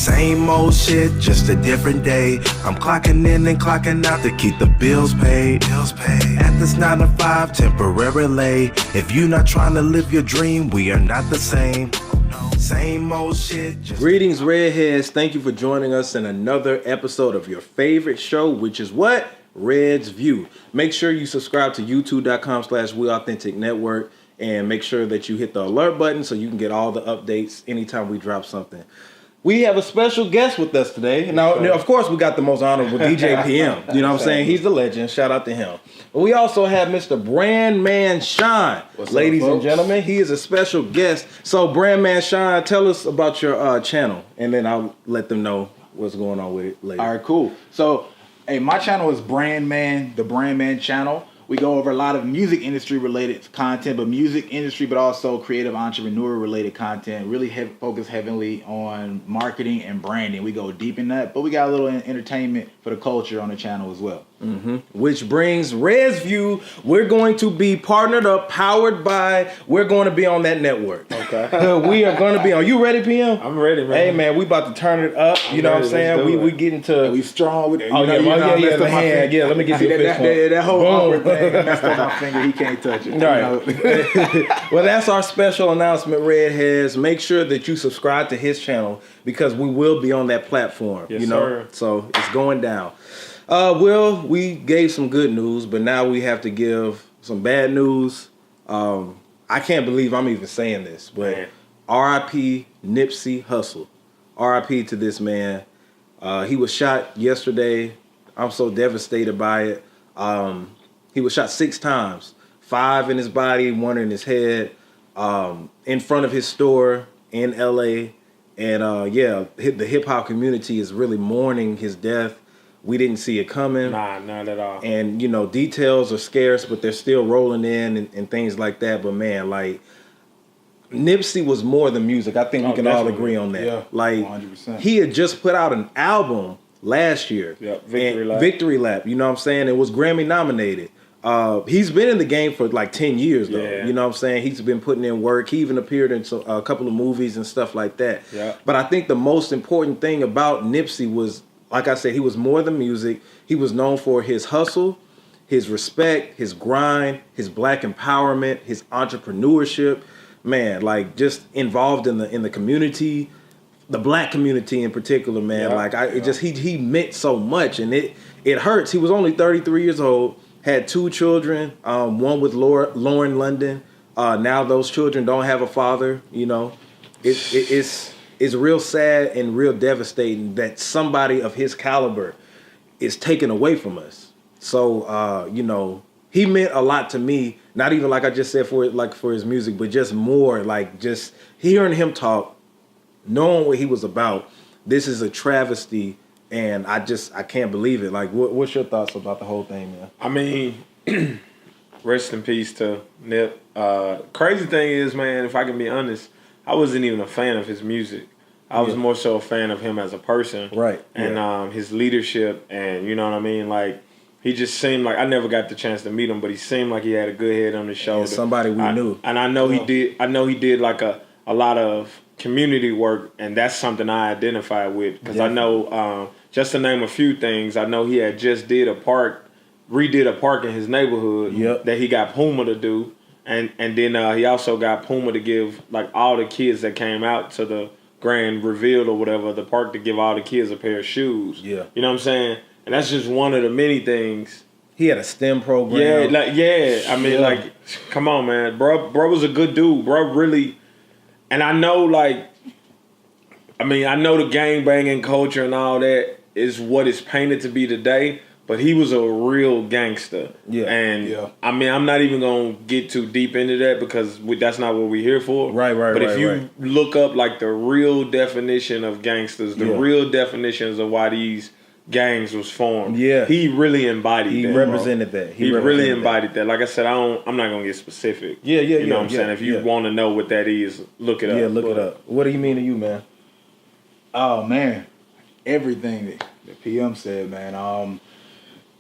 Same old shit, just a different day. I'm clocking in and clocking out to keep the bills paid. At this 9 to 5, temporarily. If you not trying to live your dream, we are not the same. Same old shit. Greetings, Redheads. Thank you for joining us in another episode of your favorite show, which is what? Red's View. Make sure you subscribe to youtube.com/WeAuthenticNetwork and make sure that you hit the alert button so you can get all the updates anytime we drop something. We have a special guest with us today. Now, of course, we got the most honorable DJ PM. You know what I'm saying? He's the legend. Shout out to him. But we also have Mr. Brandman Shine. Ladies and gentlemen, he is a special guest. So, Brandman Shine, tell us about your channel, and then I'll let them know what's going on with it later. All right, cool. So, hey, my channel is Brandman, the Brandman channel. We go over a lot of music industry related content, but also creative entrepreneur related content. Really focus heavily on marketing and branding. We go deep in that, but we got a little entertainment for the culture on the channel as well. Mm-hmm. Which brings Red's View. We're going to be partnered up, powered by. We're going to be on that network. Okay. We are going to be on. You ready, PM? I'm ready, man. Hey, man, we about to turn it up. You know what I'm saying? We get into. We strong with it. Oh, yeah, the hand. Yeah, let me get you a fist that whole awkward thing messed up my finger. He can't touch it. Right. Well, that's our special announcement, Redheads. Make sure that you subscribe to his channel because we will be on that platform. Yes, you know, sir. So it's going down. Will, we gave some good news, but now we have to give some bad news. I can't believe I'm even saying this, but R.I.P. Nipsey Hussle. R.I.P. to this man. He was shot yesterday. I'm so devastated by it. He was shot 6 times, 5 in his body, 1 in his head, in front of his store in L.A. And the hip-hop community is really mourning his death. We didn't see it coming. Nah, not at all. And, you know, details are scarce, but they're still rolling in and things like that. But, man, like, Nipsey was more than music. I think we can all agree on that. Yeah, like, 100%. He had just put out an album last year. Yep, Victory Lap, you know what I'm saying? It was Grammy nominated. He's been in the game for like 10 years, though. Yeah. You know what I'm saying? He's been putting in work. He even appeared in a couple of movies and stuff like that. Yeah. But I think the most important thing about Nipsey was, like I said, he was more than music. He was known for his hustle, his respect, his grind, his black empowerment, his entrepreneurship. Man, like just involved in the community, the black community in particular, man. Yeah. He meant so much, and it hurts. He was only 33 years old, had 2 children, one with Lauren London. Now those children don't have a father. You know, it's real sad and real devastating that somebody of his caliber is taken away from us. So, you know, he meant a lot to me, not even like I just said for his music, but just more like just hearing him talk, knowing what he was about. This is a travesty, and I can't believe it. Like, what's your thoughts about the whole thing, man? I mean, rest in peace to Nip. Crazy thing is, man, if I can be honest, I wasn't even a fan of his music. I was more so a fan of him as a person. Right. And his leadership, and you know what I mean? Like, he just seemed like, I never got the chance to meet him, but he seemed like he had a good head on his shoulder. Yeah, somebody we knew. And I know he did like a lot of community work, and that's something I identify with. Because I know, just to name a few things, I know he had just redid a park in his neighborhood that he got Puma to do. And then he also got Puma to give like all the kids that came out to the grand reveal or whatever, the park, to give all the kids a pair of shoes. Yeah. You know what I'm saying? And that's just one of the many things. He had a STEM program. I mean, like, come on, man. Bro was a good dude. Bro really, and I know, like, I know the gangbanging culture and all that is what it's painted to be today, but he was a real gangster. Yeah. And, I mean, I'm not even going to get too deep into that because that's not what we're here for. Right. But if you look up, like, the real definition of gangsters, the real definitions of why these gangs was formed. Yeah, he really embodied that. He represented that. He really embodied that. Like I said, I'm not gonna get specific. You know what I'm saying? If you want to know what that is, look it up. Yeah, look it up. What do you mean to you, man? Oh man, everything that PM said, man.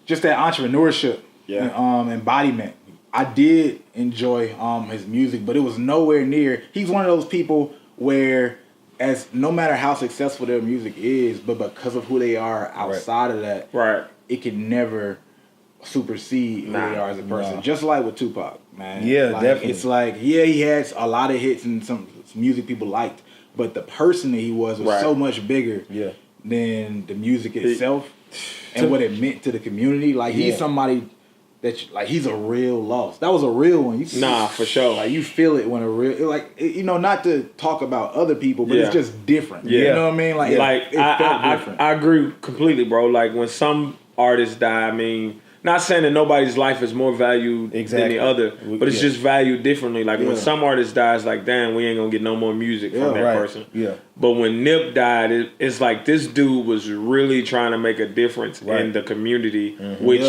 Just that entrepreneurship, embodiment. I did enjoy his music, but it was nowhere near. He's one of those people where as no matter how successful their music is, but because of who they are outside of that, it can never supersede who they are as a person. Just like with Tupac, man. Yeah, like, definitely. It's like, yeah, he had a lot of hits and some music people liked, but the person that he was so much bigger than the music itself and what it meant to the community. Like he's somebody that like he's a real loss. That was a real one. For sure. Like you feel it when a real not to talk about other people, but it's just different. Yeah. You know what I mean? Like it felt different. I agree completely, bro. Like when some artists die, I mean, not saying that nobody's life is more valued than the other, but it's just valued differently. Like when some artist dies, like damn, we ain't gonna get no more music from that person. Yeah. But when Nip died, it's like this dude was really trying to make a difference in the community, which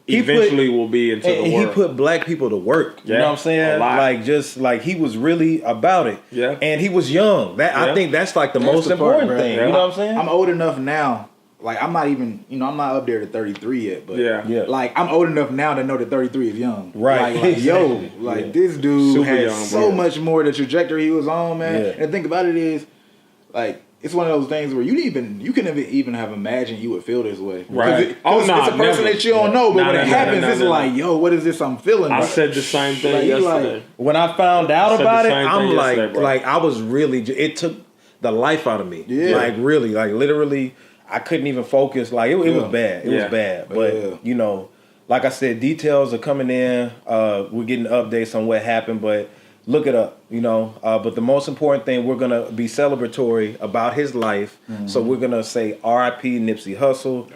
eventually will be into the world. He put black people to work. You know what I'm saying? Like just like he was really about it. Yeah. And he was young. I think that's like the most important thing. You know what I'm saying? I'm old enough now. Like I'm not even, I'm not up there to 33 yet, but like I'm old enough now to know that 33 is young. Right. Like this dude Super had young, so much more the trajectory he was on, man. Yeah. And the thing about it is, like, it's one of those things where you couldn't even have imagined you would feel this way. Right. It's a person that you don't know, but when it happens, it's like, yo, what is this I'm feeling? I said the same thing yesterday. When I found out about it, I'm like, I was really, it took the life out of me. Yeah. Like really, like literally, I couldn't even focus. Like it was bad. It was bad. But like I said, details are coming in. We're getting updates on what happened, but look it up, But the most important thing, we're going to be celebratory about his life. Mm-hmm. So we're going to say R.I.P. Nipsey Hussle.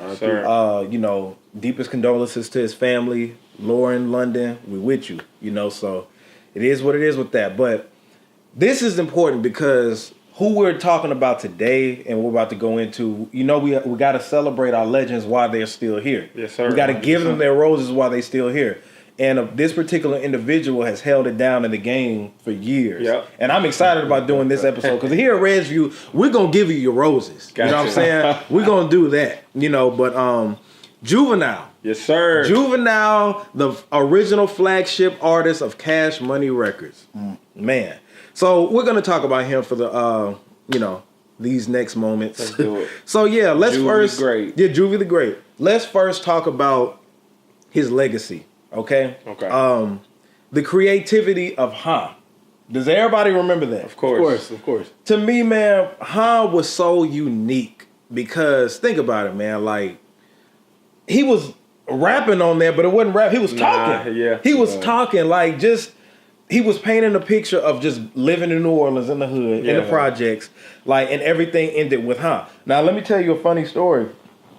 Deepest condolences to his family. Lauren, London, we with you, So it is what it is with that. But this is important because who we're talking about today and we're about to go into, we got to celebrate our legends while they're still here. Yes, sir. We got to give them their roses while they're still here. And this particular individual has held it down in the game for years. Yep. And I'm excited about doing this episode because here at Red's View, we're going to give you your roses. Gotcha. You know what I'm saying? We're going to do that, but Juvenile. Yes, sir. Juvenile, the original flagship artist of Cash Money Records. Man. So we're going to talk about him for the, these next moments. Let's do it. So yeah, let's Juvie first. the Great. Yeah, Juvie the Great. Let's first talk about his legacy. Okay. The creativity of Han. Does everybody remember that? Of course. To me, man, Han was so unique because think about it, man. Like he was rapping on there, but it wasn't rap. He was talking. He was talking like just. He was painting a picture of just living in New Orleans in the hood, in the projects, like, and everything ended with Han. Now, let me tell you a funny story.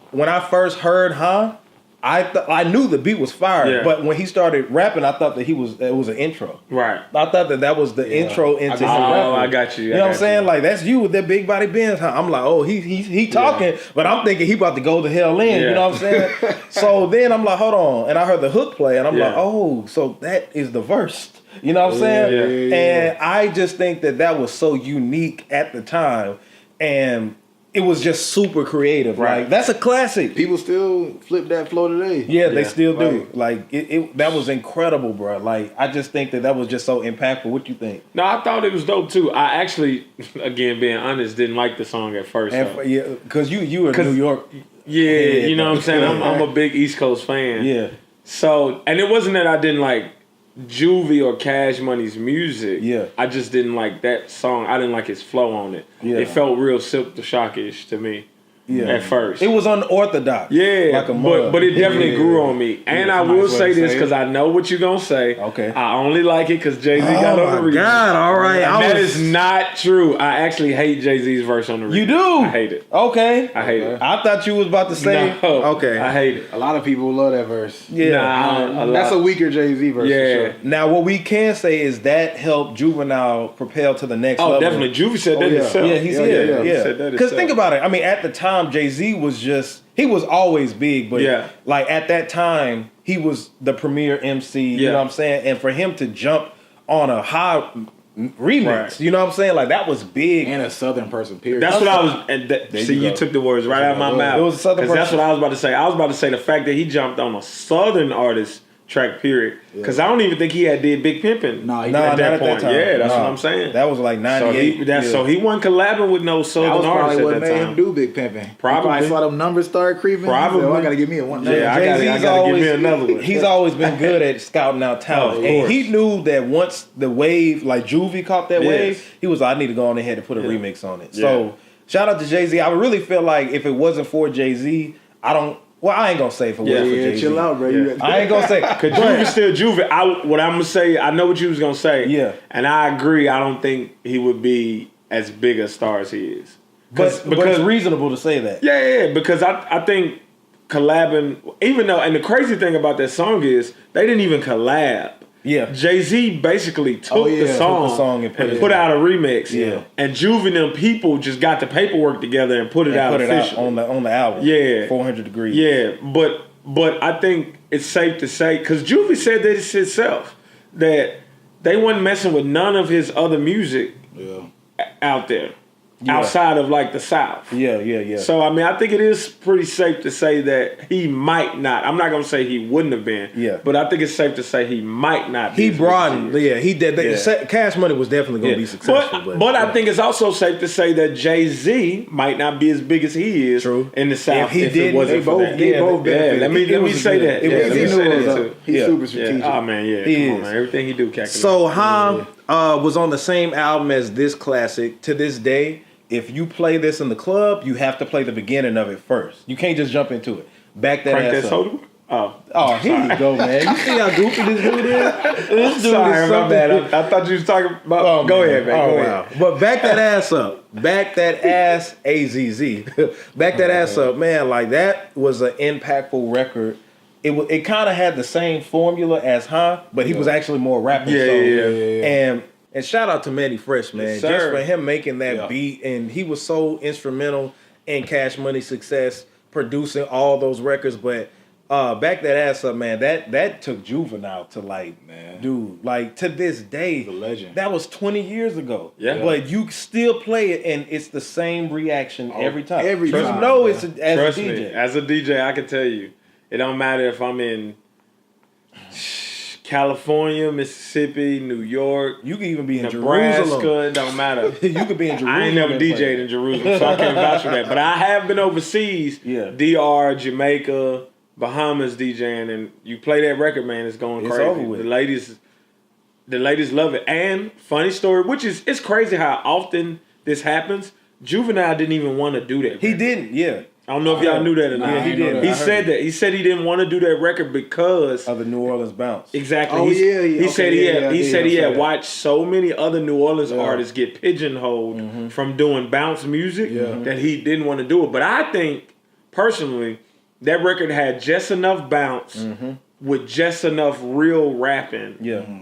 When I first heard Han, I knew the beat was fire, but when he started rapping, I thought that it was an intro. Right. I thought that was the intro into his rapping. I got you. You know what I'm saying? Like, that's you with that big body Benz. I'm like, oh, he talking, but I'm thinking he about to go the hell in. You know what I'm saying? So then I'm like, hold on. And I heard the hook play, and I'm like, oh, so that is the verse. You know what I'm saying? Yeah. And I just think that was so unique at the time. And it was just super creative. Right. Like, that's a classic. People still flip that flow today. Yeah, they still do. Like, that was incredible, bro. Like, I just think that was just so impactful. What you think? No, I thought it was dope, too. I actually, again, being honest, didn't like the song at first. Yeah, because you were in New York. Yeah, you know what I'm saying? I'm a big East Coast fan. Yeah. So, and it wasn't that I didn't like Juvie or Cash Money's music. Yeah. I just didn't like that song. I didn't like his flow on it. Yeah. It felt real Silk the Shock-ish to me. Yeah. At first. It was unorthodox. Yeah. Like a mug. But it definitely grew on me. And I will say this because I know what you're going to say. Okay. I only like it because Jay-Z got on the remix. God, all right. And that is not true. I actually hate Jay-Z's verse on the remix. You do? I hate it. Okay. I hate it. I thought you was about to say. No. Okay. I hate it. A lot of people love that verse. Yeah. That's a weaker Jay-Z verse. Yeah. For sure. Now, what we can say is that helped Juvenile propel to the next level. Oh, definitely. Juvie said that himself. Yeah, he said He said that because himself. think about it. I mean, at the time, Jay-Z was he was always big, but like at that time, he was the premier MC. You know what I'm saying? And for him to jump on a high remix, you know what I'm saying? Like that was big. And a Southern person, period. That's what I was. And you took the words right out of my mouth. It was a Southern person. That's what I was about to say. I was about to say the fact that he jumped on a Southern artist track period. Because I don't even think he had did Big Pimpin'. No, at that point. Yeah, that's what I'm saying. That was like 98. So he wasn't collabing with no Southern artists at what that made time. him do Big Pimpin'. Probably. I saw them numbers start creeping. Probably. Said, I gotta give me a one. Yeah, I gotta give me another one. He's always been good at scouting out talent. And he knew that once the wave, like Juvie caught that wave, he was like, I need to go on ahead and put a remix on it. So shout out to Jay-Z. I really feel like if it wasn't for Jay-Z, I ain't gonna say if it wasn't for Jay-Z. Chill out, bro. Yeah. I ain't gonna say. Cause Juvie still Juvie. What I'm gonna say, I know what you was gonna say. Yeah. And I agree. I don't think he would be as big a star as he is. But it's reasonable to say that. Yeah. Because I think collabing, even though, and the crazy thing about that song is they didn't even collab. Yeah. Jay-Z basically took the song and put out a remix. Yeah. And Juvenile people just got the paperwork together and put it out officially. On the album. Yeah. 400 Degrees. Yeah. But I think it's safe to say, because Juvie said that himself, that they wasn't messing with none of his other music out there. Outside of like the South. Yeah. So I mean, I think it is pretty safe to say that he might not. I'm not gonna say he wouldn't have been. Yeah. But I think it's safe to say he might not be. He broadened. Yeah, he did. Cash Money was definitely gonna be successful. But I think it's also safe to say that Jay-Z might not be as big as he is in the South. If it wasn't for that. They both benefited. Let me say that. Let me say that too. He's super strategic. Oh man, come on, man. Everything he do calculated. So Ham was on the same album as this classic. To this day, if you play this in the club, you have to play the beginning of it first. You can't just jump into it. Back that Crank ass that up. soda? Oh, here you go, man. You see how goofy this dude is? This dude Sorry, is my something. bad. I thought you was talking about. Go ahead, man. Go ahead. But back that ass up. Back that ass, AZZ. Back that ass up, man. Like that was an impactful record. It kind of had the same formula as but he was actually more rapping. Yeah. And shout out to Manny Fresh, man. Yes, just for him making that beat. And he was so instrumental in Cash Money's success, producing all those records. But back that ass up, man. That took Juvenile to to this day. The legend. That was 20 years ago. Yeah. But you still play it and it's the same reaction every time. Every time. You know it's Trust as a DJ. me, as a DJ, I can tell you, it don't matter if I'm in California, Mississippi, New York. You could even be in Nebraska, Jerusalem. it don't matter. You could be in Jerusalem. I ain't never DJ'd in Jerusalem, so I can't vouch for that. But I have been overseas, DR, Jamaica, Bahamas DJing, and you play that record, man, it's going crazy. Over with. The ladies love it. And funny story, which is, it's crazy how often this happens. Juvenile didn't even want to do that. He didn't, I don't know if y'all knew that or not. Yeah, he did. He said that. He said he didn't want to do that record because of the New Orleans bounce. Exactly. Oh, He said he had that. watched so many other New Orleans artists get pigeonholed from doing bounce music that he didn't want to do it. But I think personally that record had just enough bounce with just enough real rapping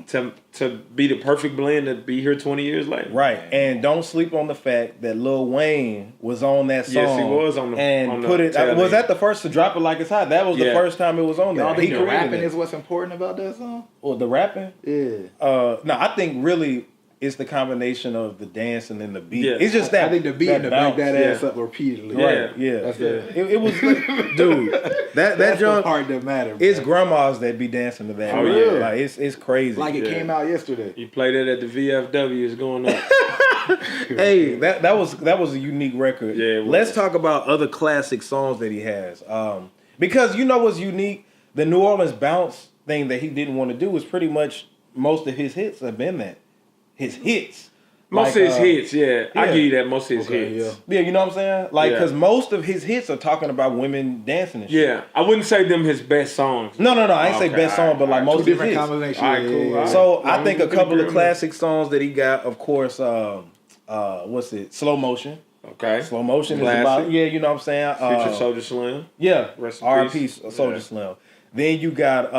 to be the perfect blend to be here 20 years later. Right. And don't sleep on the fact that Lil Wayne was on that song. Yes, he was on the was that the first to drop it like it's hot? That was the first time it was on there. Y'all think the rapping is what's important about that song? Well, the rapping? Yeah. No, I think really it's the combination of the dancing and the beat. Yeah. It's just that I think the beat and the break that ass up repeatedly. Right. Yeah. That's It was dude. That that's the junk, part that matters. it's grandmas that be dancing to that. Oh, man. yeah. Like it's crazy. like it came out yesterday. You played it at the VFW, it's going up. Hey, that was a unique record. Yeah, it was. Let's talk about other classic songs that he has. Because you know what's unique? The New Orleans bounce thing that he didn't want to do is pretty much most of his hits have been that. His hits. Most of his hits, I give you that. Most of his hits. Yeah, you know what I'm saying? Like, because most of his hits are talking about women dancing and shit. Yeah, I wouldn't say them his best songs. No, I ain't say best song, but like most of his hits. Combinations. All right, cool. All right. So I think a couple of classic songs that he got, of course, what's it? Slow Motion. Okay. Slow Motion Classic. is about, you know what I'm saying? Future Soldier Slim. Yeah, Rest in R.I.P. peace. Soldier Slim. Then you got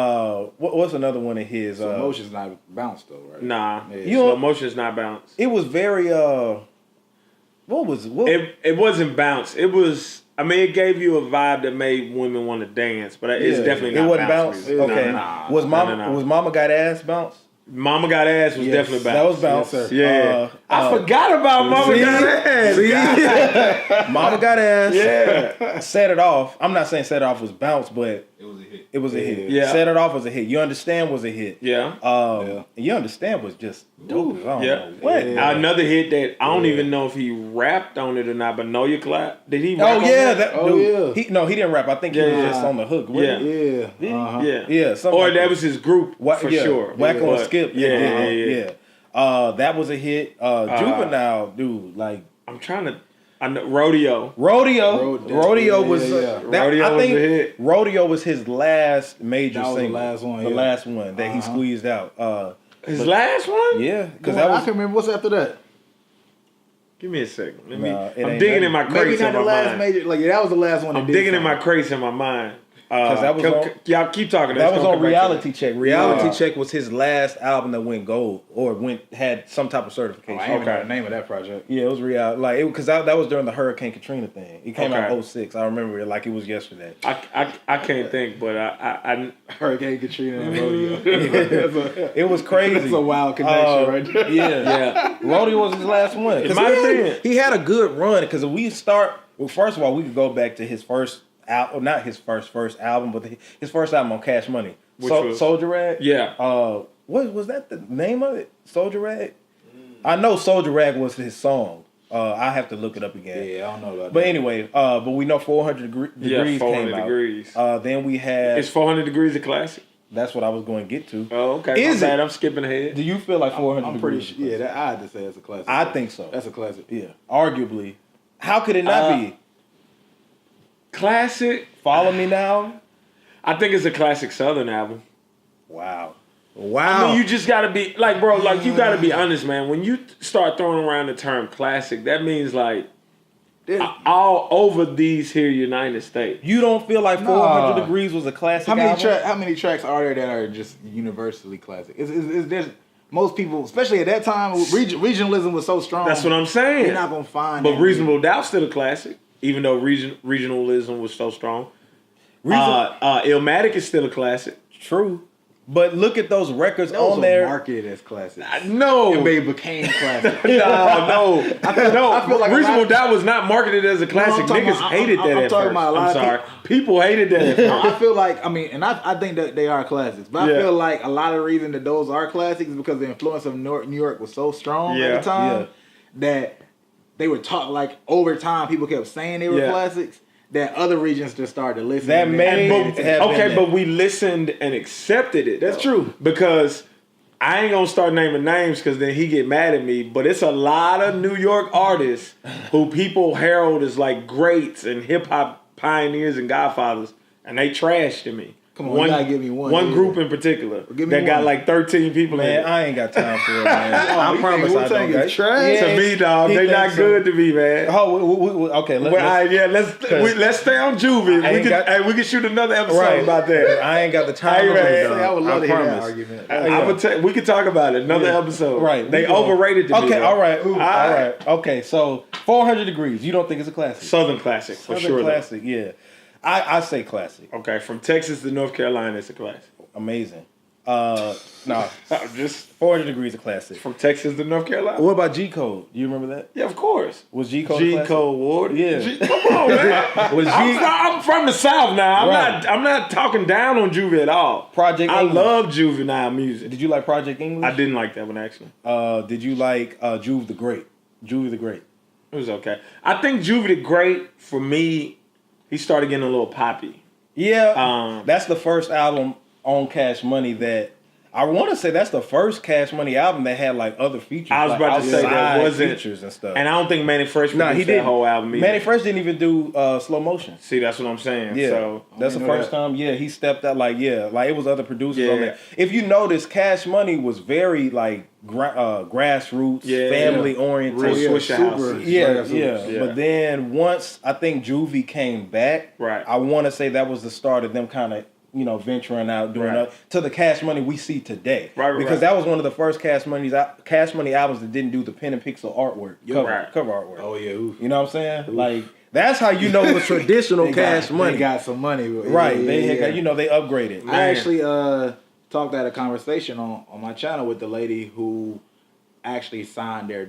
what's another one of his? So Motion's not bounced though, right? Nah, Yeah. Slow Motion's not bounce. It was very what? It wasn't bounce. It was. I mean, it gave you a vibe that made women want to dance, but it's definitely not. It wasn't bounce. bounce. Music. Okay. Nah. Was Mama Got Ass bounce? Mama Got Ass was definitely bounce. That was bounce. Yes, sir. Yeah. I forgot about Mama Got Ass. See? Mama Got Ass. Yeah. Set It Off. I'm not saying Set It Off was bounce, but It was a hit. It was a hit. Yeah. Set It Off was a hit. You Understand was a hit. Yeah. You Understand was just dope. I don't know what. Another hit that I don't even know if he rapped on it or not, but Know Your Clap. Did he rap on that? He didn't rap. I think he was just on the hook. Yeah. Something Or like that was his group for sure. Whack on Skip. Yeah. That was a hit. Juvenile, dude, like I'm trying to. I know Rodeo. Rodeo was. Rodeo was a hit. Rodeo was his last major That was single. the last one. The last one that he squeezed out. His last one? Yeah, because I can remember what's after that. Give me a second. It I'm ain't digging in my Maybe crates not in the my last mind. major. Like that was the last one. I'm digging in my crates in my mind. that was on- y'all keep talking. that was Let's on come back to Reality it. Check. Reality Check was his last album that went gold or had some type of certification. I don't know the name of that project. Yeah, it was Reality. Like because that was during the Hurricane Katrina thing. It came out Okay. in 06. I remember it like it was yesterday. I can't think, but I Hurricane Katrina and Rodeo. It was crazy. That's a wild connection right there. Yeah. Rodeo was his last one. 'Cause might have been. he had a good run because if we start. Well, first of all, we could go back to his first album, not his first album, but his first album on Cash Money. Which was- Soldier Rag. Yeah. What was that? The name of it? Soldier Rag. I know Soldier Rag was his song. I have to look it up again. Yeah, I don't know about But that. anyway, but we know 400 degrees 400 came out. Degrees. Then we had. Is 400 Degrees a classic? That's what I was going to get to. Oh, okay. Is My bad, it? I'm skipping ahead. Do you feel like 400 I'm pretty degrees? sure. Yeah, that I had to say it's a classic. I think so. That's a classic. Yeah, arguably. How could it not be? Classic. Follow Me Now. I think it's a classic Southern album. Wow. I mean, you just gotta be like, bro. Like, you gotta be honest, man. When you start throwing around the term classic, that means like all over these here United States. You don't feel like 400 Degrees was a classic How album? many tracks are there that are just universally classic? There's most people, especially at that time, regionalism was so strong. That's what I'm saying. You're not gonna find. But that Reasonable Doubt's still a classic, even though regionalism was so strong. Illmatic is still a classic. True. But look at those records That was on there. marketed as classic. No. And they became classic. No. I feel like Reasonable Doubt was not marketed as a classic. I'm talking Niggas about- hated I'm that at talking first. about a lot I'm of sorry. People hated that at first. I feel like, and I think that they are classics, but I feel like a lot of the reason that those are classics is because the influence of New York was so strong at the time that they were taught, like, over time, people kept saying they were classics, that other regions just started to listen. That may have been but we listened and accepted it. That's true. Because I ain't gonna start naming names because then he get mad at me. But it's a lot of New York artists who people herald as like greats and hip hop pioneers and godfathers, and they trashed to me. Come on, you gotta give me one. One group in particular Give me that got one. like 13 people in Man, it. I ain't got time for it, man. I you promise think I Wu-Tang don't. is trash? To me, dog, he they thinks not so. good to me, man. Oh, okay. Let's stay on Juvie. I ain't We can shoot another episode about that. I ain't got the time. Hey, man. dog. I would love to hear that promise. argument. We could talk about it. Another episode. Right. They we going. overrated to me. Okay, though. all right. All right. right. Okay, so 400 Degrees. You don't think it's a classic? Southern classic, for Southern sure. though. classic, yeah. I say classic. Okay, from Texas to North Carolina, it's a classic. Amazing. No, Just 400 Degrees a classic. from Texas to North Carolina. What about G Code? You remember that? Yeah, of course. Was G Code? G Code Ward. Yeah. Come on, man. Was G I'm from the South now. Right. I'm not talking down on Juvie at all. Project I English. love juvenile music. Did you like Project English? I didn't like that one actually. Did you like Juve the Great? Juvie the Great. It was okay. I think Juvie the Great, for me, he started getting a little poppy. Yeah. That's the first album on Cash Money that I want to say that's the first Cash Money album that had like other features. I was like about to say that outside wasn't features and stuff. And I don't think Manny Fresh Nah, produced he that didn't. whole album either. Manny Fresh didn't even do Slow Motion. See, that's what I'm saying. Yeah, So that's the first time. Yeah, he stepped out. Like it was other producers on Yeah. there. If you notice, Cash Money was very like grassroots, family oriented. Real Swisher House. Yeah. But then once I think Juvie came back, Right. I want to say that was the start of them kind of venturing out, doing Right. to the Cash Money we see today. Right, because right. that was one of the first Cash Money albums that didn't do the pen and pixel artwork, cover artwork. Oh yeah, oof. You know what I'm saying? Like that's how you know it was traditional Cash Money. They got some money, Right? Yeah, they yeah. had, they upgraded. I actually talked at a conversation on my channel with the lady who actually signed their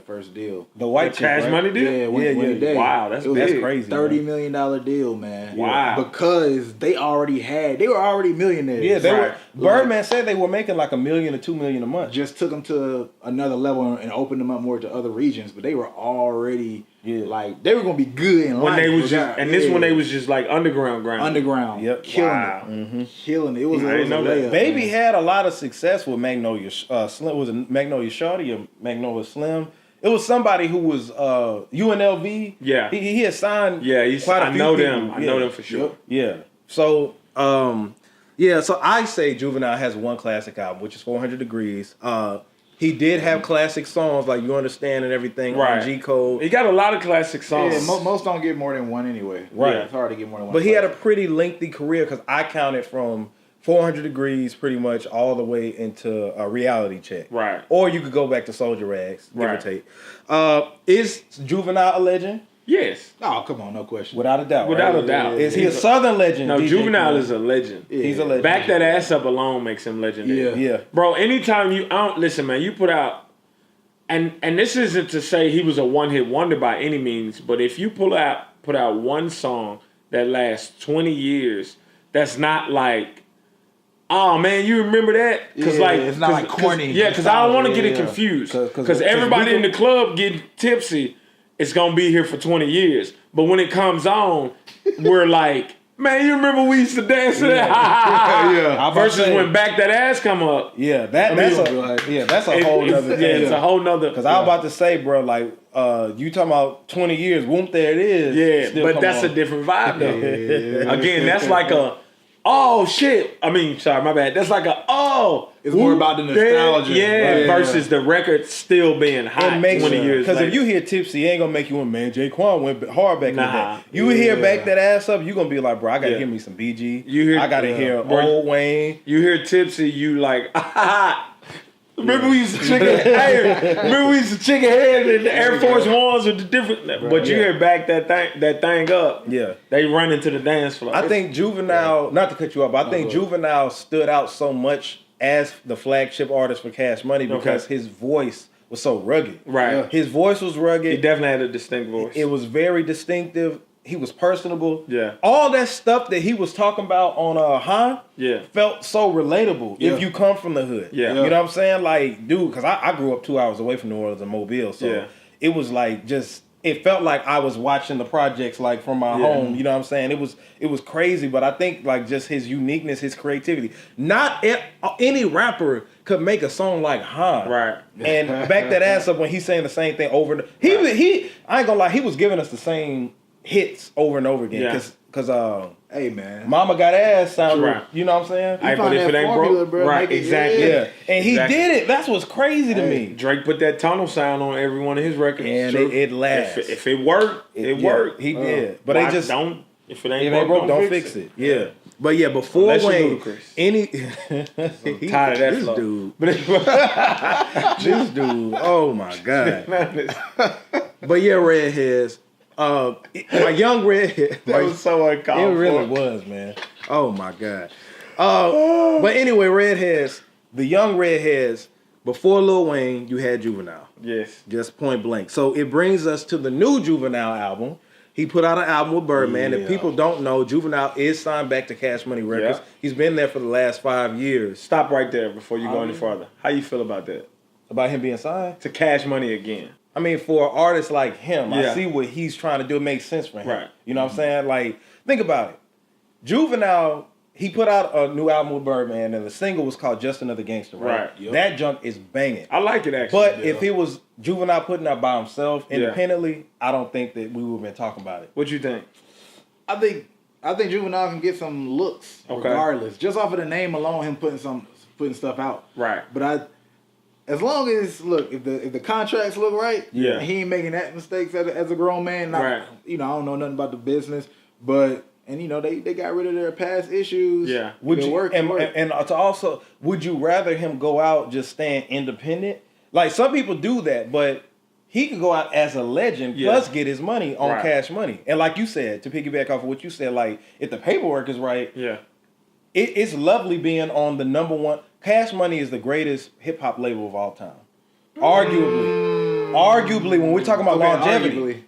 first deal. The white chick, Cash right? Money deal? Yeah, when they, Wow, that's it was big. a crazy, $30 million deal, man. Wow. Because they were already millionaires. Yeah, they Right. were. Birdman said they were making like $1 million to $2 million a month. Just took them to another level and opened them up more to other regions, but they were already like they were gonna be good in When life. they was just, and this one they was just like underground. Yep, killing Wow. it, killing it. It was, I it didn't was know a that. layup, Baby man. had a lot of success with Magnolia Slim. Was it Magnolia Shorty or Magnolia Slim? It was somebody who was UNLV. Yeah. He had signed. Yeah, quite a I few know people. them. I know them for sure. Yeah. So so I say Juvenile has one classic album, which is 400 Degrees. He did have classic songs like You Understand and everything Right. on G Code. He got a lot of classic songs. Yeah, most don't get more than one anyway. Right. Yeah, it's hard to get more than one. But he had a classic. pretty lengthy career because I counted from 400 Degrees pretty much all the way into a Reality Check. Right. Or you could go back to Soldier Rags, give or Right. take. Is Juvenile a legend? Yes. Oh, come on, no question. Without a doubt. Without right? a doubt. Is he a Southern legend? No, DJ Juvenile Premier? is a legend. He's a legend. Back that ass up alone makes him legendary. Yeah. Yeah. Bro, anytime I don't listen, man, you put out and this isn't to say he was a one-hit wonder by any means, but if you put out one song that lasts 20 years, that's not like, oh man, you remember that? Because Yeah, it's not like corny. Yeah, because I don't want to get it Yeah. confused. 'Cause Because everybody we in the club getting tipsy, it's gonna be here for 20 years. But when it comes on, we're like, man, you remember we used to dance to that? I was about to Versus say, when Back That Ass come up. Yeah, that's a whole nother thing. It's a whole nother. Because I was about to say, bro, like, you talking about 20 years, whoop, there it is. Yeah, Still but come that's on. a different vibe though. Again, that's like a, oh shit. I mean, sorry, my bad. That's like a, oh. It's more about the nostalgia. Yeah, Right. versus the record still being hot It makes 20 years because later. if you hear Tipsy, it ain't gonna make you want, man, Jaquan went hard back in the Nah. day. You hear Yeah. Back That Ass Up, you gonna be like, bro, I gotta Yeah. hear me some BG. You hear- I gotta hear Bro, Old Wayne. You hear Tipsy, you like, remember we used to chicken remember we used to chicken head in the Air Force Ones with the different, but you hear Back that thing up, Yeah. they run into the dance floor. I think Juvenile, not to cut you off, but I think go ahead. Juvenile stood out so much as the flagship artist for Cash Money because his voice was so rugged. Right. Yeah. His voice was rugged. He definitely had a distinct voice. It was very distinctive. He was personable. Yeah. All that stuff that he was talking about on Han Yeah. felt so relatable Yeah. if you come from the hood. Yeah. You know what I'm saying? Like, dude, because I grew up 2 hours away from New Orleans and Mobile. So Yeah. it was like just, it felt like I was watching the projects like from my home. You know what I'm saying? It was crazy, but I think like just his uniqueness, his creativity. Not any rapper could make a song like Han. Right. And Back That Ass Up when he's saying the same thing over and he I ain't gonna lie, he was giving us the same hits over and over again. Yeah. Cause Hey man, Mama Got Ass sounded, Right. you know what I'm saying? Hey, but find if that it ain't formula, broke, bro, right? make it- Exactly. Yeah. And he Exactly. did it. That's what's crazy to me. Drake put that tunnel sound on every one of his records. And True. it lasts. If it worked, it Yeah, wored. He did. But Why they just don't. If it ain't if it broke, ain't broke, don't fix it. Yeah. But yeah, before Unless you're Wayne, Ludacris. any Tired of that this flow. dude, But this dude, oh my god. man, But yeah, redheads. My young redhead. that was so uncalled It really for. was, man. Oh my god. But anyway, redheads, the young redheads. Before Lil Wayne, you had Juvenile, Yes. just point blank. So it brings us to the new Juvenile album. He put out an album with Birdman. If people don't know, Juvenile is signed back to Cash Money Records. Yeah. He's been there for the last 5 years. Stop right there before you go any further. How you feel about that? About him being signed? To Cash Money again. I mean, for an artist like him, Yeah. I see what he's trying to do. It makes sense for him. Right. You know what I'm saying? Like, think about it. Juvenile, he put out a new album with Birdman, and the single was called Just Another Gangster, right? Right. Yep. That junk is banging. I like it actually. But if it was Juvenile putting out by himself Yeah. independently, I don't think that we would have been talking about it. What you think? I think Juvenile can get some looks Okay. regardless, just off of the name alone. Him putting stuff out. Right. But as long as if the contracts look right, Yeah. he ain't making that mistakes as a grown man. Right. You know, I don't know nothing about the business, but you know they got rid of their past issues. Yeah. Would It you worked, and, it worked. and to also would you rather him go out just staying independent? Like some people do that, but he could go out as a legend Yeah. plus get his money on Right. Cash Money. And like you said, to piggyback off of what you said, like if the paperwork is right, Yeah. it's lovely being on the number one. Cash Money is the greatest hip hop label of all time. Arguably, when we're talking about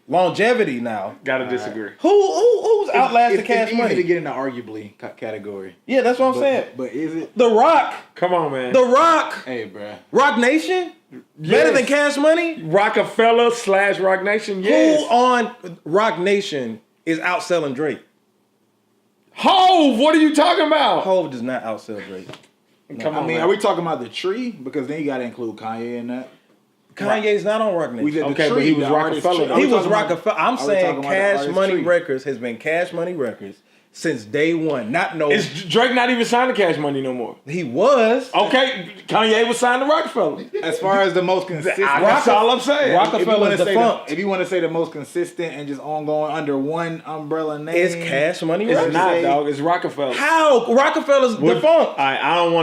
longevity now. Gotta disagree. Who's outlasted Cash It's Money? easy to get in the arguably category. Yeah, that's what I'm saying. But is it? The Rock. Come on, man. The Rock. Hey, bruh. Rock Nation? Better than Cash Money? Rockefeller / Rock Nation, yes. Who on Rock Nation is outselling Drake? Hove, what are you talking about? Hove does not outsell Drake. Come on, I mean, man. are we talking about the tree? Because then you got to include Kanye in that. Kanye's not on Rock Nation. We said the Okay, tree, but he was the artist Rockefeller. tree. Are we He was talking about- Rockefeller. I'm are we saying talking about the Cash artist Money tree? Records has been Cash Money Records since day one. Not no. Is Drake not even signed to Cash Money no more? He was. Okay, Kanye was signed to Rockefeller. As far as the most consistent, That's all I'm saying. Rockefeller's defunct. if you want to say the most consistent and just ongoing under one umbrella name, It's Cash Money It's Records. not, dog. It's Rockefeller. How? Rockefeller's defunct. I don't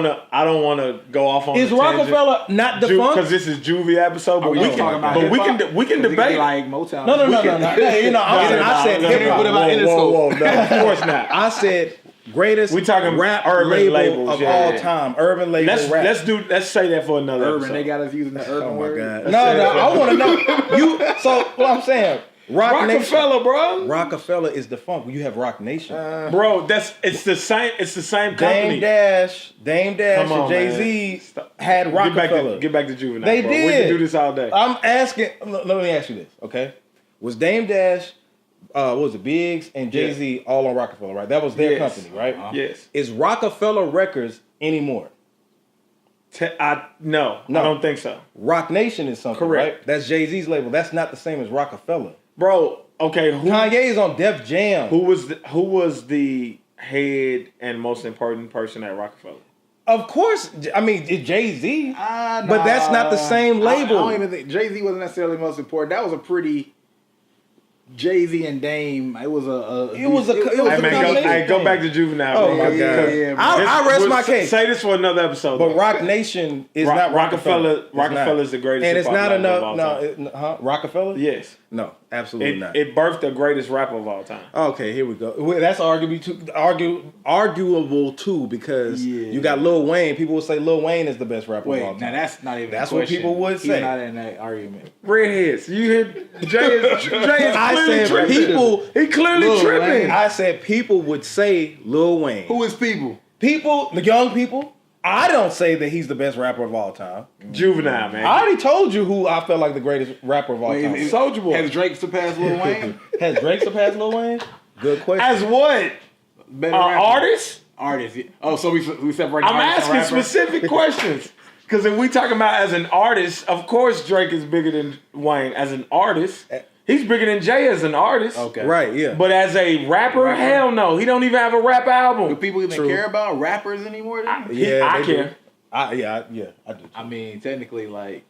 want to go off on. Is the tangent. Rockefeller not defunct? Because this is Juvie episode, but Are we you can. talking about But we hip-hop? can Is it debate. like Motown. No. You know, I said hip hop. What about Interscope? Whoa, no, of course not. I said greatest We talking rap urban label labels, of yeah. all time. Urban label rap. Let's say that for another Urban, episode. they got us using the urban Oh my word. God! No, I want to know you. So what I'm saying, Rockefeller, bro. Rockefeller is defunct. You have Rock Nation. Bro, it's the same company. Dame Dash, Come on, and Jay Z had Rockefeller. Get back to Juvenile. They bro. We did. can do this all day. I'm asking. Let me ask you this, okay? Was Dame Dash, what was it, Biggs and Jay Z all on Rockefeller, right? That was their Yes. company, right? Yes. Is Rockefeller Records anymore? No, I don't think so. Rock Nation is something, Correct. right? That's Jay Z's label. That's not the same as Rockefeller. Bro, okay, Kanye is on Def Jam. who was the head and most important person at Rockefeller? Of course, I mean, it's Jay Z. But But that's not the same label. I don't even think Jay Z wasn't necessarily most important. That was a pretty Jay Z and Dame. It was a. It was a Hey, man, combination go thing. back to Juvenile. Oh, bro. my God. Yeah, bro. I rest my case. Say this for another episode. But though. Rock Nation is not Rockefeller. It's Rockefeller is the greatest and it's hip-hop not label of enough. all time. Rockefeller? Yes. No, absolutely not. It birthed the greatest rapper of all time. Okay, here we go. Well, that's arguable too because you got Lil Wayne. People would say Lil Wayne is the best rapper of all Wait, time. now that's not even. That's a what question. people would say. He's not in that argument. Redheads. You hear Jay is I clearly said tripping. people. He clearly Lil tripping. Wayne. I said people would say Lil Wayne. Who is people? People, the young people. I don't say that he's the best rapper of all time. Juvenile, man. I already told you who I felt like the greatest rapper of all time. is- Soulja Boy. Has Drake surpassed Lil Wayne? Has Drake surpassed Lil Wayne? Good question. As what? Better rapper? Artist? Artist. Yeah. Oh, so we separate. I'm artist and asking rapper? specific questions. Because if we talking about as an artist, of course Drake is bigger than Wayne. As an artist, he's bigger than Jay as an artist. Okay. Right, yeah. But as a rapper, hell no. He don't even have a rap album. Do people even True. care about rappers anymore? Then? I they do. care. I do. I mean, technically, like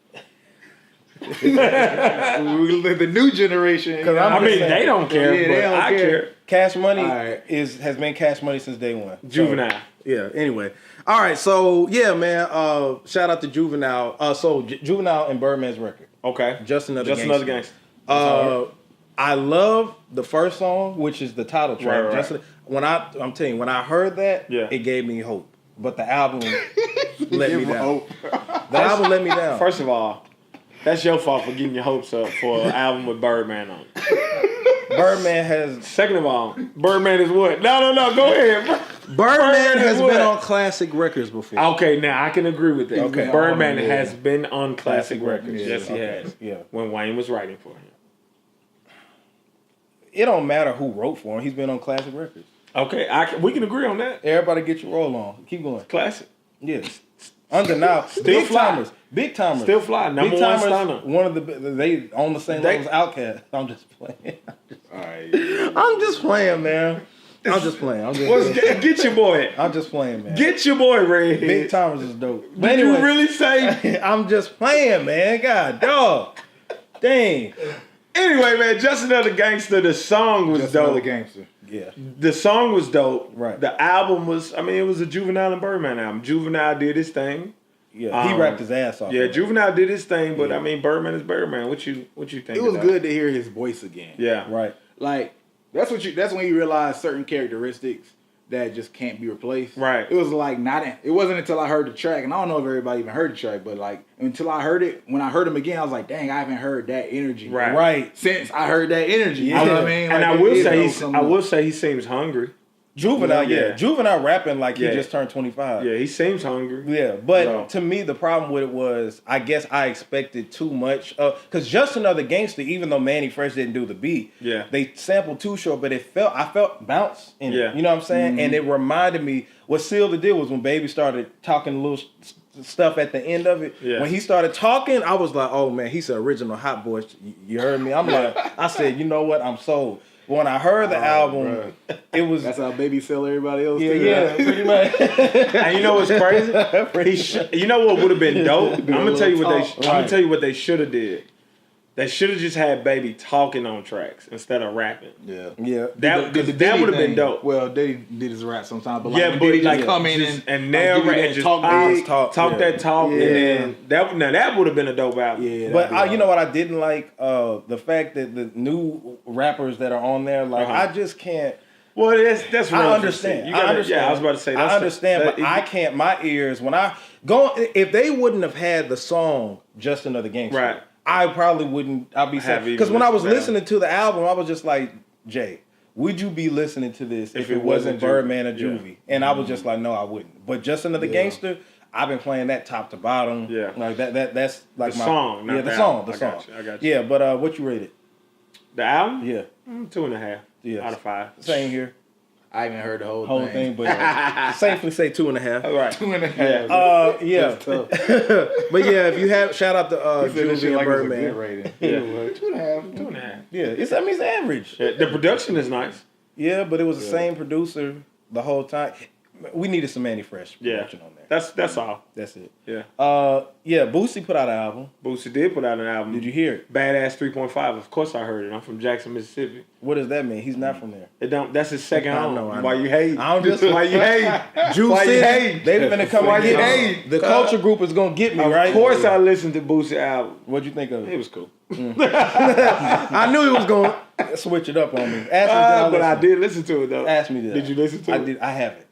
the new generation. Because I'm I mean, saying. they don't care, Yeah, but they don't I care. Cash Money All right. has been Cash Money since day one. Juvenile. So, yeah. Anyway, all right. So yeah, man. Shout out to Juvenile. Juvenile and Birdman's record. Okay. Just another Gangster. I love the first song, which is the title track. Right. I'm telling you, when I heard that, Yeah. it gave me hope. But the album let me down. Hope. The album let me down. First of all, that's your fault for getting your hopes up for an album with Birdman on it. Birdman has Second of all, Birdman is what? No, go ahead. Birdman has is what? been on classic records before. Okay, now I can agree with that. Okay. Birdman Yeah. has been on classic records. Yeah, Yes, he okay. has. Yeah. When Wayne was writing for him. It don't matter who wrote for him. He's been on classic records. Okay, we can agree on that. Everybody get your roll on. Keep going. Classic. Yes. Under now. Still big fly. timers. Big timers. Still fly. Number Big one timers, stunner. one of they on the same level as Outkast. I'm just playing. All right. I'm just playing, man. I'm just playing. Get your boy. I'm just playing, man. Get your boy, Redhead. Big timers is dope. But Did anyway, you really say? I'm just playing, man. God, dog. Dang. Anyway, man, Just Another Gangster, the song was Just dope. another gangster. Yeah. The song was dope. Right. The album was, it was a Juvenile and Birdman album. Juvenile did his thing. Yeah. He rapped his ass off. Yeah, man. Juvenile did his thing, but Yeah. Birdman is Birdman. What you think? It was of that? good to hear his voice again. Yeah. Right. Like that's when you realize certain characteristics that just can't be replaced. Right. It was like it wasn't until I heard the track, and I don't know if everybody even heard the track, but like until I heard it, when I heard him again, I was like, dang, I haven't heard that energy. Right. Since I heard that energy. Yeah. You know what I mean? And Like, I will say he seems hungry. Juvenile, Yeah. Juvenile rapping like Yeah. he just turned 25. Yeah, he seems hungry. Yeah, but So- to me, the problem with it was, I guess I expected too much. Because Just Another Gangster, even though Manny Fresh didn't do the beat, Yeah. they sampled Too Short, but I felt bounce in Yeah. it. You know what I'm saying? And it reminded me, what Seal the deal was when Baby started talking a little stuff at the end of it. Yeah. When he started talking, I was like, oh man, he's an original hot boy. You heard me? I'm like, I said, you know what? I'm sold. But when I heard the album, it was... That's how Baby sell everybody else. Yeah, too, yeah, right? pretty much. And you know what's crazy? You know what would have been dope? I'm gonna tell you what I'm gonna tell you what they should have did. They should have just had Baby talking on tracks instead of rapping. Yeah. Yeah. That The would Diddy have been thing, dope. Well, Diddy did his rap sometimes, but like, Yeah, when but Diddy like just come in and like, give you narrate that and just talk big, big. talk, that talk, Yeah. and then that would have been a dope album. Yeah, But that'd be you know what I didn't like? The fact that the new rappers that are on there, like I just can't. Well, that's I real understand. You gotta- I understand. Yeah, I was about to say. I understand, but I can't. My ears when I go. If they wouldn't have had the song "Just Another Gangster," Right. I probably wouldn't. I'd be saying because when I was listening to the album, I was just like, Jay, would you be listening to this if it wasn't Birdman or Juvie? And I was just like, no, I wouldn't. But Just Another Gangster, I've been playing that top to bottom. Yeah. Like that's like The my song, not Yeah, the the song. album. The I song. got you, I got you. Yeah, but what you rated? The album, Yeah. 2.5. Yeah. Out of 5. Same here. I haven't heard the whole Thing, but safely say 2.5. All right. 2.5. Yeah. That's tough. But yeah, if you have shout out to He said this Juvie shit and like it's a good Birdman. rating. Yeah. 2.5. 2.5. Yeah, it's average. Yeah, the production is nice. Yeah, but it was the same producer the whole time. We needed some Manny Fresh Yeah. production on there. That's all. That's it. Yeah. Yeah, Boosie put out an album. Boosie did put out an album. Did you hear it? Badass 3.5. Of course I heard it. I'm from Jackson, Mississippi. What does that mean? He's not from there. It don't. That's his second I home. know, I Why know. you hate? I don't just Why you hate? Juice Why you City, hate? they finna come Why and you get me. hate? The culture group is gonna get me, right? Of course I listened to Boosie album. What'd you think of It it? was cool. I knew he was gonna switch it up on me. Ask me did But I listen. did listen to it though. Ask me that. Did you listen to I it? did. I haven't.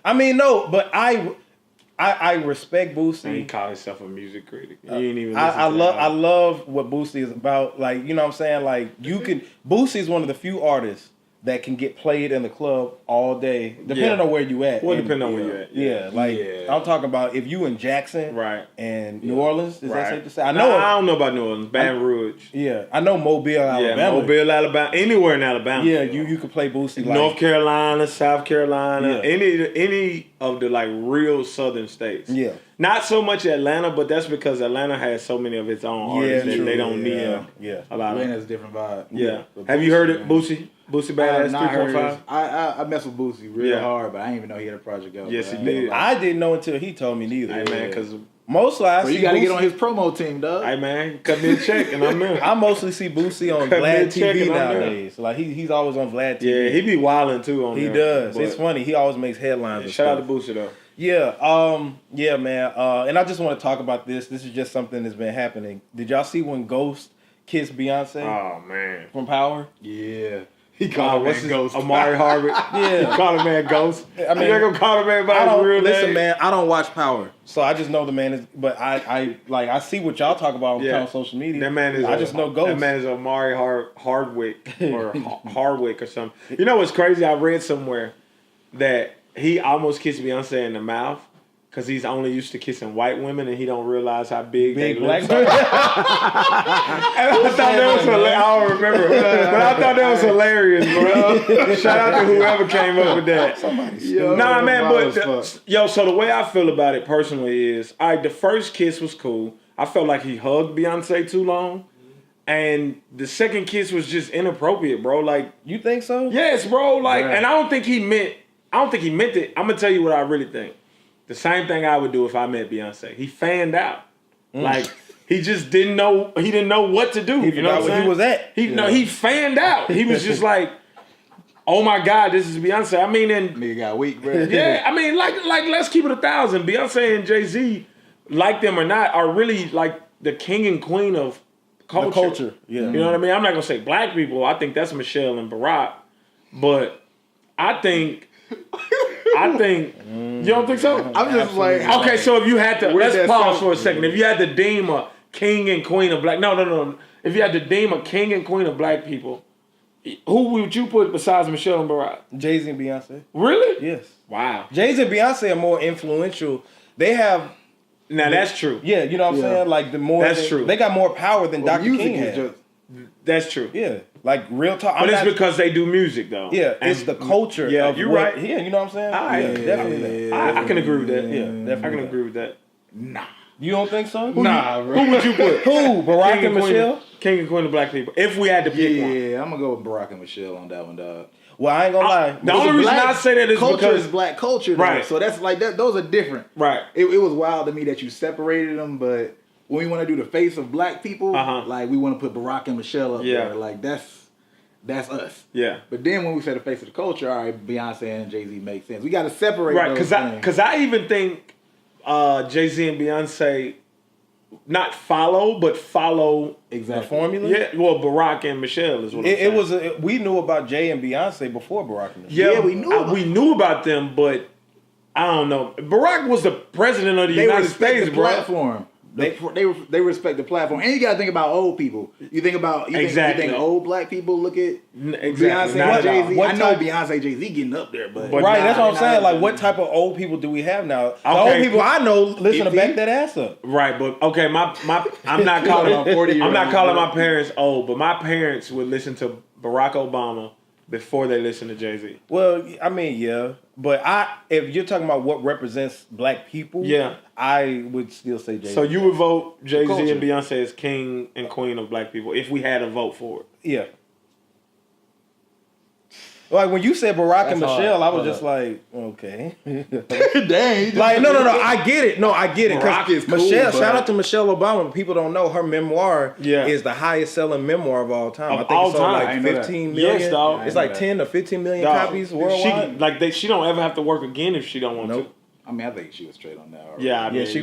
I mean, no, but I respect Boosie. He called himself a music critic. You ain't even. I listen to love the I album. love what Boosie is about. Like, you know what I'm saying? Like, you can Boosie is one of the few artists that can get played in the club all day, depending Yeah. on where you at. Well, And, depending on where you at. Yeah, like Yeah. I'm talking about if you in Jackson, Right. and New Orleans. Is that Right. safe to say? I No, know. I don't know about New Orleans. Baton Rouge. Yeah, I know Mobile, Alabama. Yeah, Mobile, Alabama. Anywhere in Alabama. Yeah, you could play Boosie. Like, North Carolina, South Carolina, Yeah. any of the like real southern states. Yeah. Not so much Atlanta, but that's because Atlanta has so many of its own artists that true. they don't need Yeah. a lot of. Atlanta's a different vibe. Yeah. But Have you heard it, man. Boosie? Boosie I have Badass not heard 3.5? his- I mess with Boosie real Yeah. hard, but I didn't even know he had a project out. Yes, but he I ain't did. gonna lie. I didn't know until he told me neither. Hey man, because Mostly I Bro, see you gotta Boosie, get on his promo team, dog. hey man, cut me a check and I'm in. I mostly see Boosie on Cut me a Vlad check TV and I'm there. nowadays. Like he's always on Vlad TV. Yeah, he be wilding too on He there. does. but- It's funny. He always makes headlines. and Shout out stuff. to Boosie though. Yeah, man. And I just want to talk about this. This is just something that's been happening. Did y'all see when Ghost kissed Beyonce Oh man. from Power? Yeah. He called What's him his Ghost. Amari Harvard. Yeah. He called a man Ghost. I mean, you ain't gonna call a man by I his don't real listen, name. man. I don't watch Power, so I just know the man is. But I see what y'all talk about Yeah. on social media. That man is. I just know Ghost. That man is Amari Hardwick or Hardwick or something. You know what's crazy? I read somewhere that he almost kissed Beyonce in the mouth because he's only used to kissing white women and he don't realize how big they Big black. lips are. And I thought that was hilarious. I don't remember, but I thought that was hilarious, bro. Shout out to whoever came up with that. Yo, Nah, man, wild but as fuck. so the way I feel about it personally is, all right, the first kiss was cool. I felt like he hugged Beyonce too long, and the second kiss was just inappropriate, bro. Like, You think so? yes, bro. Like, Right. and I don't think he meant it. I'm gonna tell you what I really think. The same thing I would do if I met Beyonce. He fanned out, like he just didn't know. He didn't know what to do. He You know forgot what where I'm he was saying? at. He fanned out. He was just like, oh my God, this is Beyonce. I mean, and Nigga got weak, bro. yeah, I mean, like let's keep it 1,000. Beyonce and Jay-Z, like them or not, are really like the king and queen of culture. The culture. Yeah. You know what I mean? I'm not gonna say black people. I think that's Michelle and Barack, but I think. You don't think so? I'm just like, Okay, so if you had to, Where'd let's that pause sound- for a second. If you had to deem a king and queen of black, no. If you had to deem a king and queen of black people, who would you put besides Michelle and Barack? Jay-Z and Beyonce. Really? Yes. Wow. Jay-Z and Beyonce are more influential. They have, Now that's true. yeah, you know what I'm saying? Like the more That's true. They got more power than well, Dr. music King is had. just. That's true. Yeah, like real talk. But it's because they do music though. yeah, And- it's the culture. Yeah, of you're what- right. Yeah, you know what I'm saying? All right. Yeah, definitely. I can agree with that. Yeah, I definitely. can agree with that. Nah. You don't think so? Nah, bro. Who would you put? Who? Barack King and queen, Michelle? King and queen of black people. If we had to pick one. Yeah, I'm gonna go with Barack and Michelle on that one, dog. Well, I ain't gonna lie. The only reason I say that is culture because is black culture, though. Right. So that's like that. Those are different. Right. It was wild to me that you separated them, but when we want to do the face of black people, like we want to put Barack and Michelle up there. Like that's us. Yeah. But then when we say the face of the culture, all right, Beyonce and Jay-Z make sense. We got to separate. Right, those things. because I even think Jay-Z and Beyonce not follow, but follow exactly. formula? Yeah, well, Barack and Michelle is what I'm It saying. was. We knew about Jay and Beyonce before Barack and Michelle. Yeah, we knew we knew about them, but I don't know. Barack was the president of the They United respect States, the bro. platform. They respect the platform, and you got to think about old people. You think about you Exactly. think old black people look at Exactly. Beyonce Not and at Jay all. Z. What I know type- Beyonce, Jay Z getting up there, but Right, that's what I'm nah, saying. nah, Like, what type of old people do we have now? The Okay. old people I know listen to 50? back that ass up. Right, but okay, I'm not calling About 40 I'm not years calling old. my parents old, but my parents would listen to Barack Obama before they listen to Jay-Z. Well, I mean, yeah, but if you're talking about what represents black people, Yeah. I would still say Jay. So you would vote Jay-Z Culture. and Beyonce as king and queen of black people if we had a vote for it. yeah. Like when you said Barack and That's hard. Michelle, I was Hold just up. like, okay. Dang, Like no, I get it. No, I get it. Barack is cool, Michelle, but- shout out to Michelle Obama. People don't know her memoir Yeah. is the highest selling memoir of all time. Of I think all it's sold time. I like ain't know that. 15 million. Yes, dog. It's I like know that. 10 or 15 million Dog, copies worldwide. She don't ever have to work again if she don't want Nope. I mean, I think she was straight on that. Already. to. Yeah, I mean, Yeah, she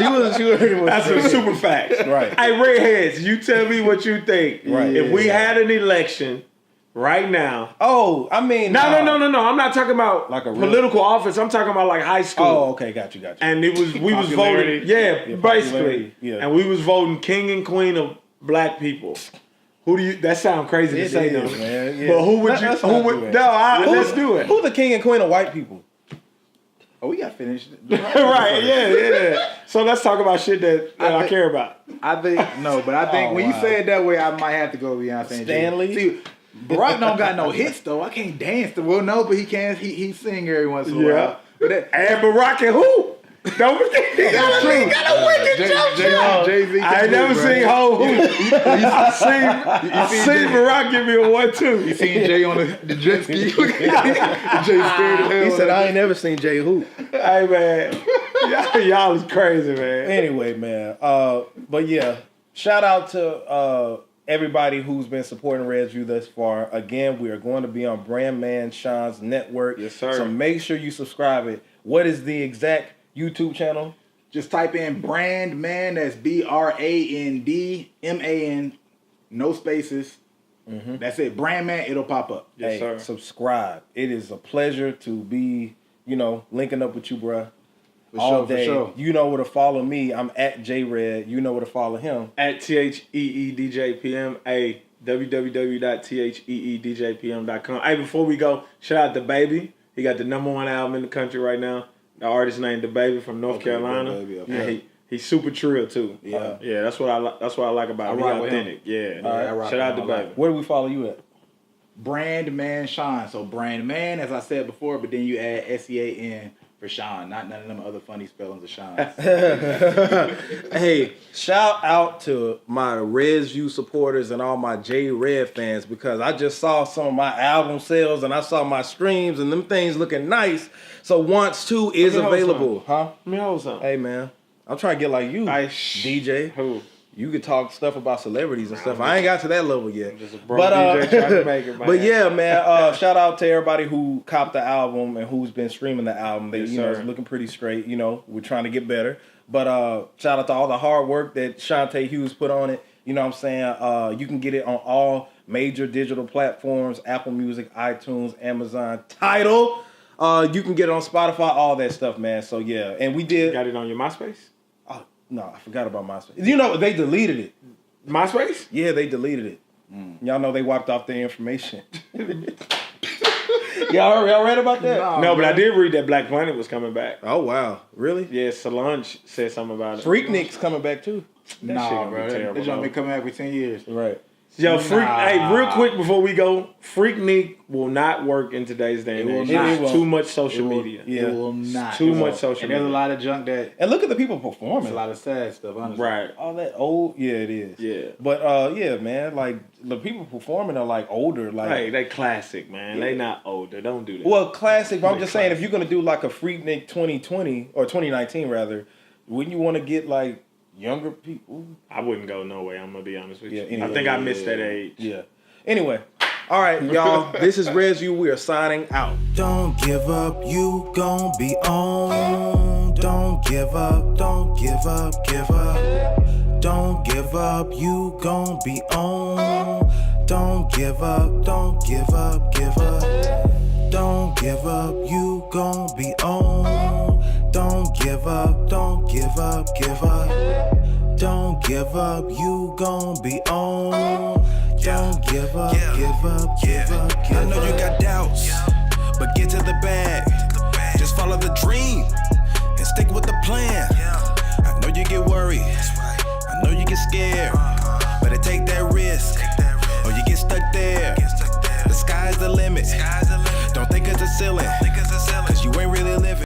was. She was. That's a super fact. Right. Hey, redheads, you tell me what you think. Right. If we had an election right now. Oh, I mean. No. I'm not talking about Like a real- political office. I'm talking about like high school. Oh, okay, got you. And we was voting, Popularity. basically, popularity, yeah. and we was voting king and queen of black people. Who do you? That sound crazy to It say, is, though. man, yeah. But who would you? Let's Who not would? do it. No, let's do it. Who the king and queen of white people? Oh, we got finished. Right? Yeah. So let's talk about shit that I think- care about. I think no, but I think Oh, when you wow. say it that way, I might have to go with Beyonce and Stanley? Jay-Z. See, Barack don't got no hits though. I can't dance. Well, no, but he can. He sing every once in a Yeah. while. But that, And Barack and who? Don't forget. He got a wicked jump shot. Jay-Z. I ain't never seen whole hoop. I seen Barack give me a 1-2. You seen Jay on the jet ski? Jay scared as hell. He said, I ain't never seen Jay hoop. Hey man, y'all is crazy, man. Anyway, man. But yeah, shout out to everybody who's been supporting ResView thus far. Again, we are going to be on Brandman Sean's network. Yes, sir. So make sure you subscribe it. What is the exact YouTube channel? Just type in Brandman. That's BRANDMAN. No spaces. That's it. Brandman. It'll pop up. Yes, Hey, sir. subscribe. It is a pleasure to be, linking up with you, bruh. For All sure, for day. sure. You know where to follow me. I'm at JRed. You know where to follow him. At THEEDJPM, www.THEEDJPM.com. Hey, before we go, shout out to Baby. He got the #1 album in the country right now. The artist named The Baby from North Carolina. Baby, okay. And he's super trill too. Yeah. Yeah, that's what I like about him. He rock with him. authentic. Yeah. I rock Shout out with to him. I Baby. like Where do we follow you at? Brandman Sean. So Brandman, as I said before, but then you add SEAN for Sean, not none of them other funny spellings of Sean. Hey, shout out to my ResView supporters and all my JRed fans because I just saw some of my album sales and I saw my streams and them things looking nice. So Wants 2 is Let me hold available. Huh? Let me hold something. Hey, man. I'm trying to get like you, DJ. Who? You could talk stuff about celebrities and stuff. I ain't got to that level yet. Just a broke DJ trying to make it, man. But yeah, man. Shout out to everybody who copped the album and who's been streaming the album. They, Yes, it's sir. looking pretty straight. We're trying to get better. But shout out to all the hard work that Shantae Hughes put on it. You know what I'm saying? You can get it on all major digital platforms: Apple Music, iTunes, Amazon, TIDAL. You can get it on Spotify, all that stuff, man. So yeah, and we did. Got it on your MySpace? Oh, no, I forgot about MySpace. You know, they deleted it. MySpace? Yeah, they deleted it. Y'all know they wiped off their information. Y'all read about that? No, but I did read that Black Planet was coming back. Oh wow, really? Yeah, Solange said something about it. Freaknik's coming back too. That shit Nah, gonna be bro. terrible, They're gonna though. be coming back for 10 years. Right. Yo, hey, real Nah. quick before we go, Freaknik will not work in today's day and It will age. not. It's It too won't. much social media. Yeah. It will not. Too It much won't. social And there's a media. lot of junk that. And look at the people There's performing. a lot of sad stuff, honestly. Right. All that old, yeah, it is. Yeah. But yeah, man, like the people performing are like older, like Hey, they classic, man. They not older. Don't do that. well, classic. But I'm They just saying, if classic. you're gonna do like a Freaknik 2020 or 2019 rather, wouldn't you want to get like younger people? I wouldn't go no way. I'm gonna be honest with you. Yeah, anyway, I think I yeah, missed that age. Yeah. Anyway, all right, y'all. This is Resu. We are signing out. Don't give up, you gon' be on. Don't give up, don't give up, give up. Don't give up, you gon' be on. Don't give up, don't give up, give up. Don't give up, you gon' be on. Don't give up, don't give up, give up. Don't give up, you gon' be on. Don't give up, give up, give up, give up. I know you got doubts, but get to the bag. Just follow the dream and stick with the plan. I know you get worried, I know you get scared. Better take that risk, or you get stuck there. The sky's the limit, don't think it's a ceiling.